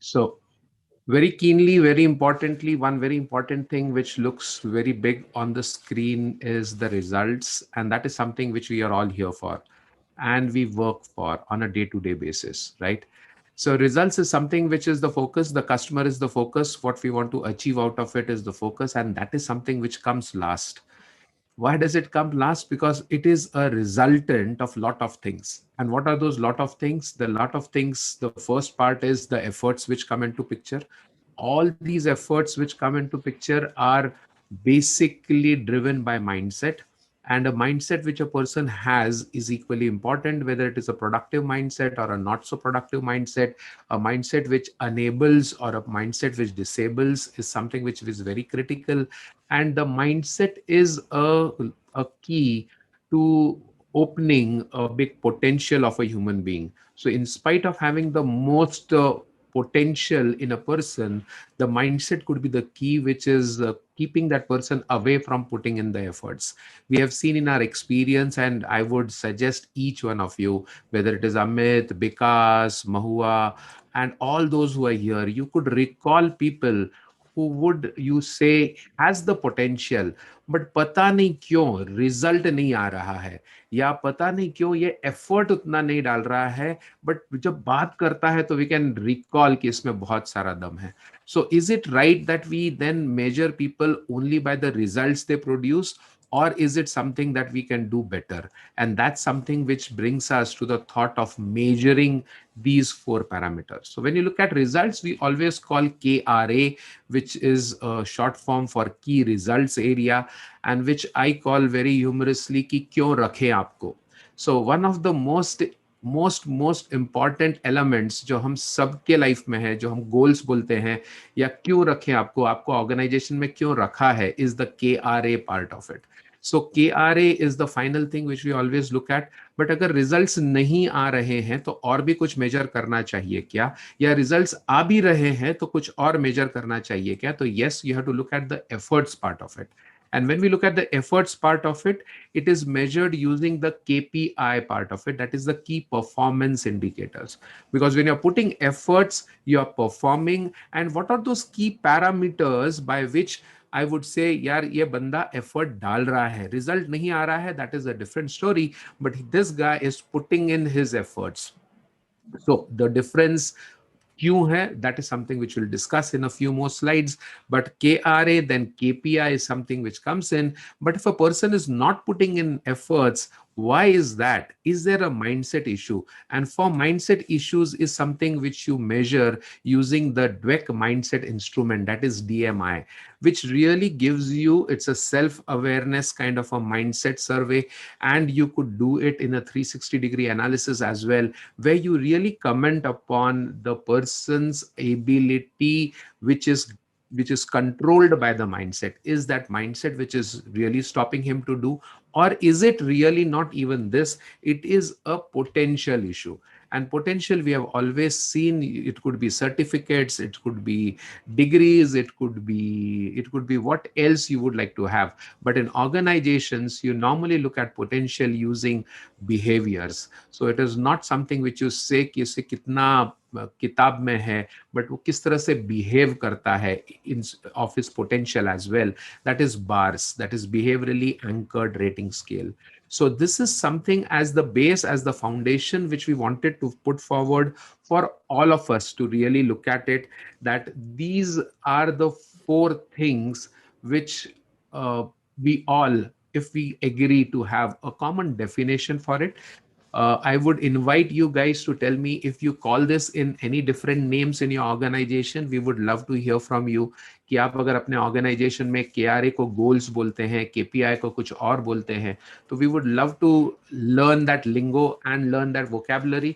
So very keenly, very importantly, one very important thing which looks very big on the screen is the results. And that is something which we are all here for and we work for on a day-to-day basis, right? So results is something which is the focus. The customer is the focus. What we want to achieve out of it is the focus. And that is something which comes last. Why does it come last? Because it is a resultant of lot of things. And what are those lot of things? The lot of things, the first part is the efforts which come into picture. All these efforts which come into picture are basically driven by mindset, and a mindset which a person has is equally important, whether it is a productive mindset or a not so productive mindset. A mindset which enables or a mindset which disables is something which is very critical, and the mindset is a key to opening a big potential of a human being. So in spite of having the most potential in a person, the mindset could be the key which is keeping that person away from putting in the efforts. We have seen in our experience, and I would suggest each one of you, whether it is Amit, Bikas, Mahua, and all those who are here, you could recall people who would you say has the potential, but पता नहीं क्यों result नहीं आ रहा है, या पता नहीं क्यों ये एफर्ट उतना नहीं डाल रहा है, बट जब बात करता है तो वी कैन रिकॉल कि इसमें बहुत सारा दम है. So is it right that we then measure people only by the results they produce, or is it something that we can do better? And that's something which brings us to the thought of measuring these four parameters. So when you look at results, we always call KRA, which is a short form for key results area, and which I call very humorously कि क्यों रखें आपको. So one of the most important elements जो हम सबके life में है, जो हम गोल्स बोलते हैं, या क्यों रखें आपको, आपको ऑर्गेनाइजेशन में क्यों रखा है, is the KRA part of it. So KRA is the final thing which we always look at. But अगर रिजल्ट्स नहीं आ रहे हैं तो और भी कुछ मेजर करना चाहिए क्या, या रिजल्ट्स आ भी रहे हैं तो कुछ और मेजर करना चाहिए क्या? तो yes, you have to look at the efforts part of it. And when we look at the efforts part of it, it is measured using the KPI part of it, that is the key performance indicators. Because when you're putting efforts, you're performing. And what are those key parameters by which I would say यार ये बंदा effort डाल रहा है, result नहीं आ रहा है, that is a different story, but this guy is putting in his efforts. So the difference क्यों है, that is something which we'll discuss in a few more slides. But KRA, then KPI is something which comes in. But if a person is not putting in efforts, why is that? Is there a mindset issue? And for mindset issues is something which you measure using the Dweck mindset instrument, that is DMI, which really gives you, it's a self-awareness kind of a mindset survey. And you could do it in a 360-degree analysis as well, where you really comment upon the person's ability, which is controlled by the mindset. Is that mindset which is really stopping him to do, or is it really not even this? It is a potential issue. And potential, we have always seen, it could be certificates, it could be degrees, it could be what else you would like to have. But in organizations, you normally look at potential using behaviors. So it is not something which you say कि इसे कितना किताब में है, but वो किस तरह से behave करता है in of his potential as well. That is BARS, that is behaviorally anchored rating scale. So this is something as the base, as the foundation, which we wanted to put forward for all of us to really look at it, that these are the four things which we all, if we agree to have a common definition for it. I would invite you guys to tell me if you call this in any different names in your organization. We would love to hear from you कि आप अगर अपने organisation में KRA को goals बोलते हैं, KPI को कुछ और बोलते हैं, तो we would love to learn that lingo and learn that vocabulary.